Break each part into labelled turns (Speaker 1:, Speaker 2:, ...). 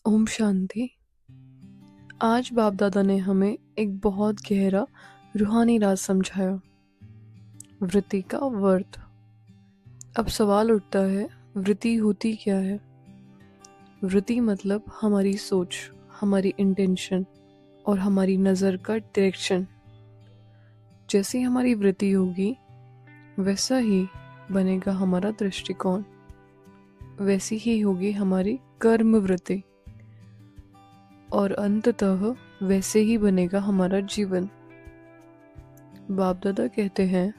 Speaker 1: ओम शांति। आज बाप दादा ने हमें एक बहुत गहरा रूहानी राज समझाया, वृत्ति का वर्थ। अब सवाल उठता है, वृत्ति होती क्या है? वृत्ति मतलब हमारी सोच, हमारी इंटेंशन और हमारी नज़र का डायरेक्शन। जैसी हमारी वृत्ति होगी वैसा ही बनेगा हमारा दृष्टिकोण, वैसी ही होगी हमारी कर्म वृत्ति और अंततः वैसे ही बनेगा हमारा जीवन। बाप दादा कहते हैं,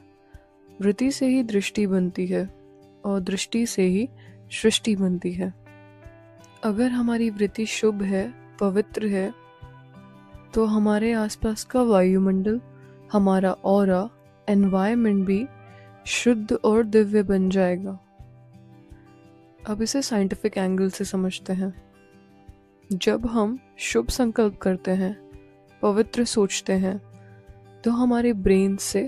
Speaker 1: वृत्ति से ही दृष्टि बनती है और दृष्टि से ही सृष्टि बनती है। अगर हमारी वृत्ति शुभ है, पवित्र है, तो हमारे आसपास का वायुमंडल, हमारा ऑरा, एनवायरनमेंट भी शुद्ध और दिव्य बन जाएगा। अब इसे साइंटिफिक एंगल से समझते हैं। जब हम शुभ संकल्प करते हैं, पवित्र सोचते हैं, तो हमारे ब्रेन से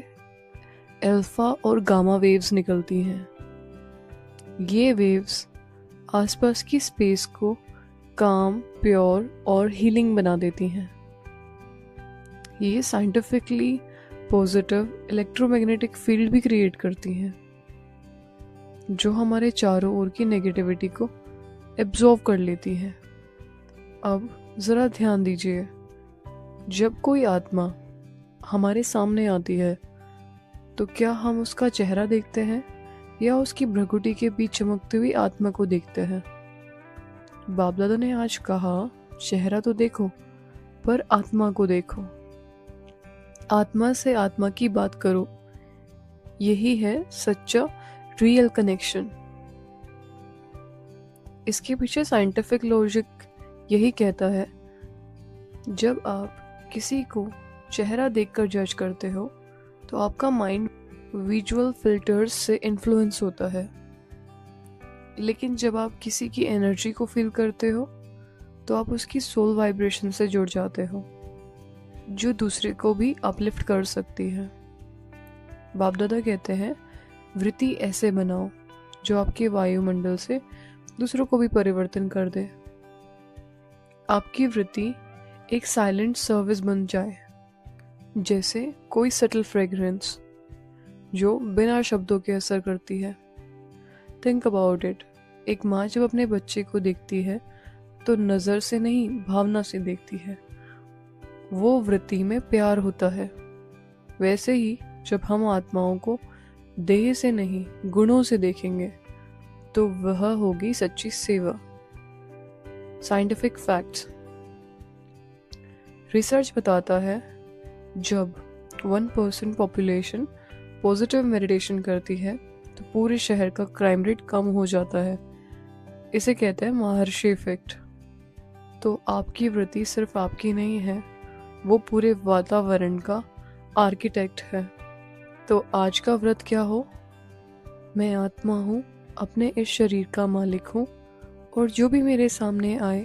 Speaker 1: अल्फा और गामा वेव्स निकलती हैं। ये वेव्स आसपास की स्पेस को काम, प्योर और हीलिंग बना देती हैं। ये साइंटिफिकली पॉजिटिव इलेक्ट्रोमैग्नेटिक फील्ड भी क्रिएट करती हैं, जो हमारे चारों ओर की नेगेटिविटी को एब्जॉर्ब कर लेती है। अब ज़रा ध्यान दीजिए, जब कोई आत्मा हमारे सामने आती है तो क्या हम उसका चेहरा देखते हैं या उसकी भ्रुकुटी के बीच चमकती हुई आत्मा को देखते हैं? बाप दादा ने आज कहा, चेहरा तो देखो पर आत्मा को देखो, आत्मा से आत्मा की बात करो। यही है सच्चा रियल कनेक्शन। इसके पीछे साइंटिफिक लॉजिक यही कहता है, जब आप किसी को चेहरा देखकर जज करते हो तो आपका माइंड विजुअल फिल्टर्स से इन्फ्लुएंस होता है, लेकिन जब आप किसी की एनर्जी को फील करते हो तो आप उसकी सोल वाइब्रेशन से जुड़ जाते हो, जो दूसरे को भी अपलिफ्ट कर सकती है। बाप दादा कहते हैं, वृत्ति ऐसे बनाओ जो आपके वायुमंडल से दूसरों को भी परिवर्तन कर दे। आपकी वृत्ति एक साइलेंट सर्विस बन जाए, जैसे कोई सटल फ्रेग्रेंस जो बिना शब्दों के असर करती है। Think about it. एक माँ जब अपने बच्चे को देखती है तो नज़र से नहीं, भावना से देखती है। वो वृत्ति में प्यार होता है। वैसे ही जब हम आत्माओं को देह से नहीं, गुणों से देखेंगे तो वह होगी सच्ची सेवा। Scientific facts. रिसर्च बताता है, जब 1% पॉपुलेशन पॉजिटिव मेडिटेशन करती है तो पूरे शहर का क्राइम रेट कम हो जाता है। इसे कहते हैं महर्षि इफेक्ट। तो आपकी वृत्ति सिर्फ आपकी नहीं है, वो पूरे वातावरण का आर्किटेक्ट है। तो आज का व्रत क्या हो? मैं आत्मा हूँ, अपने इस शरीर का मालिक हूँ, और जो भी मेरे सामने आए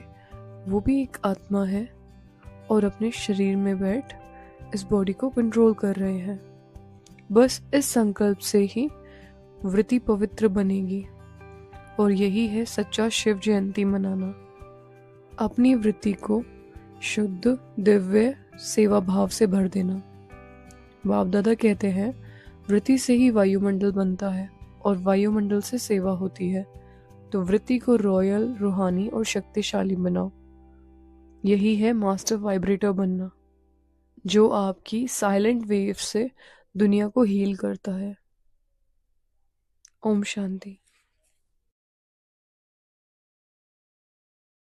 Speaker 1: वो भी एक आत्मा है और अपने शरीर में बैठ इस बॉडी को कंट्रोल कर रहे हैं। बस इस संकल्प से ही वृत्ति पवित्र बनेगी, और यही है सच्चा शिव जयंती मनाना। अपनी वृत्ति को शुद्ध, दिव्य सेवा भाव से भर देना। बाप दादा कहते हैं, वृत्ति से ही वायुमंडल बनता है और वायुमंडल से सेवा होती है। तो वृत्ति को रॉयल, रूहानी और शक्तिशाली बनाओ। यही है मास्टर वाइब्रेटर बनना, जो आपकी साइलेंट वेव से दुनिया को हील करता है। ओम शांति।